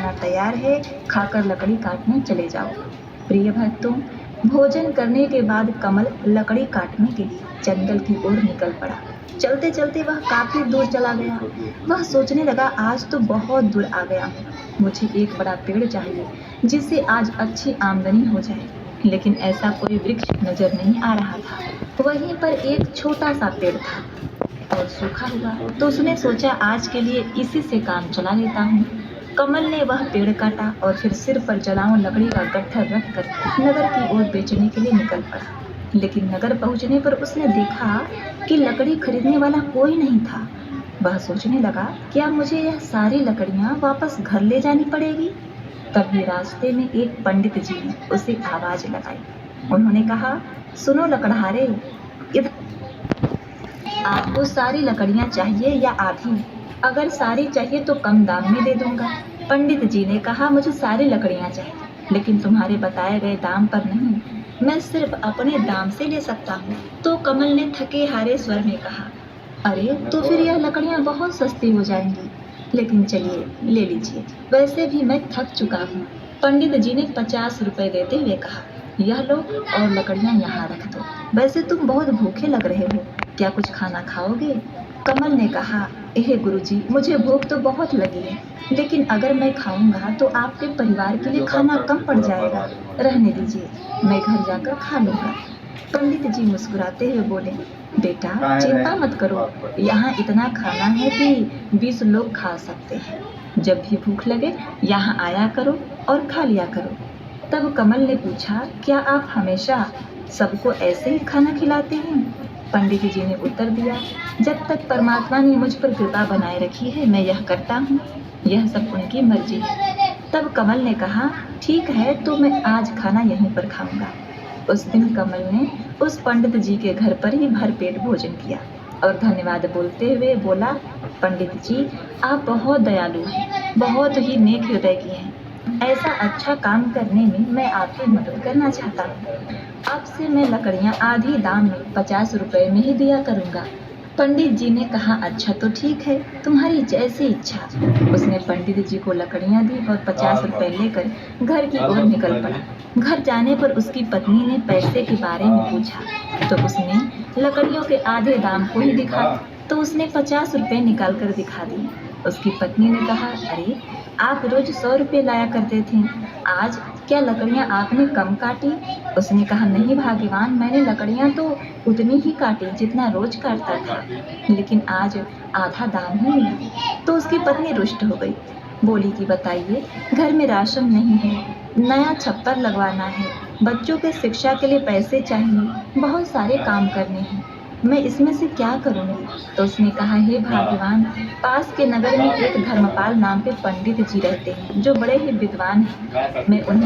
खाना तैयार है, खाकर लकड़ी काटने चले जाओ। प्रिय भक्तों, भोजन करने के बाद कमल लकड़ी काटने के लिए जंगल की ओर निकल पड़ा। चलते चलते वह काफी दूर चला गया। वह सोचने लगा, आज तो बहुत दूर आ गया हूँ। मुझे एक बड़ा पेड़ चाहिए जिससे आज अच्छी आमदनी हो जाए। लेकिन ऐसा कोई वृक्ष नजर नहीं आ रहा था। वहीं पर एक छोटा सा पेड़ था और सूखा हुआ, तो उसने सोचा आज के लिए इसी से काम चला लेता हूँ। कमल ने वह पेड़ काटा और फिर सिर पर जलाऊं लकड़ी का गट्ठर रखकर नगर की ओर बेचने के लिए निकल पड़ा। लेकिन नगर पहुंचने पर उसने देखा कि लकड़ी खरीदने वाला कोई नहीं था। वह सोचने लगा, क्या मुझे यह सारी लकड़ियां वापस घर ले जानी पड़ेगी? तभी रास्ते में एक पंडित जी ने उसे आवाज लगाई। उन्होंने कहा, सुनो लकड़हारे, इधर आपको सारी लकड़ियां चाहिए या आधी? अगर सारी चाहिए तो कम दाम में दे दूंगा। पंडित जी ने कहा, मुझे सारी लकड़ियां चाहिए, लेकिन तुम्हारे बताए गए दाम पर नहीं। मैं सिर्फ अपने दाम से ले सकता हूँ। तो कमल ने थके हारे स्वर में कहा, अरे तो फिर यह लकड़ियां बहुत सस्ती हो जाएंगी। लेकिन चलिए, ले लीजिए, वैसे भी मैं थक चुका हूँ। पंडित जी ने 50 रुपए देते हुए कहा, यह लो और लकड़ियां यहाँ रख दो। वैसे तुम बहुत भूखे लग रहे हो, क्या कुछ खाना खाओगे? कमल ने कहा, एहे गुरुजी, मुझे भूख तो बहुत लगी है, लेकिन अगर मैं खाऊंगा तो आपके परिवार के लिए खाना कम पड़ जाएगा। रहने दीजिए, मैं घर जाकर खा लूंगा। पंडित जी मुस्कुराते हुए बोले, बेटा चिंता मत करो, यहाँ इतना खाना है कि 20 लोग खा सकते हैं। जब भी भूख लगे यहाँ आया करो और खा लिया करो। तब कमल ने पूछा, क्या आप हमेशा सबको ऐसे ही खाना खिलाते हैं? पंडित जी ने उत्तर दिया, जब तक परमात्मा ने मुझ पर कृपा बनाए रखी है मैं यह करता हूँ। यह सब उनकी मर्जी है। तब कमल ने कहा, ठीक है, तो मैं आज खाना यहीं पर खाऊंगा। उस दिन कमल ने उस पंडित जी के घर पर ही भरपेट भोजन किया और धन्यवाद बोलते हुए बोला, पंडित जी, आप बहुत दयालु हैं, बहुत ही नेक हृदय की हैं। ऐसा अच्छा काम करने में मैं आपकी मदद करना चाहता हूँ। अब से मैं लकड़ियाँ आधी दाम में 50 रुपए में ही दिया करूँगा। पंडित जी ने कहा, अच्छा तो ठीक है, तुम्हारी जैसी इच्छा। उसने पंडित जी को लकड़ियाँ दी और 50 रुपए लेकर घर की ओर निकल पड़ा। घर जाने पर उसकी पत्नी ने पैसे के बारे में पूछा तो उसने लकड़ियों के आधे दाम को ही दिखाया, तो उसने 50 रुपए निकाल कर दिखा दिए। उसकी पत्नी ने कहा, अरे आप रोज 100 रुपए लाया करते थे, आज क्या लकड़ियां आपने कम काटी? उसने कहा, नहीं भाग्यवान, मैंने लकड़ियां तो उतनी ही काटी जितना रोज काटता था, लेकिन आज आधा दाम ही मिला। तो उसकी पत्नी रुष्ट हो गई, बोली कि बताइए, घर में राशन नहीं है, नया छप्पर लगवाना है, बच्चों के शिक्षा के लिए पैसे चाहिए, बहुत सारे काम करने हैं, मैं इसमें से क्या करूंगी? तो उसने कहा, हे भाग्यवान, पास के नगर में एक धर्मपाल नाम के पंडित जी रहते हैं जो बड़े ही विद्वान हैं। मैं उन्हें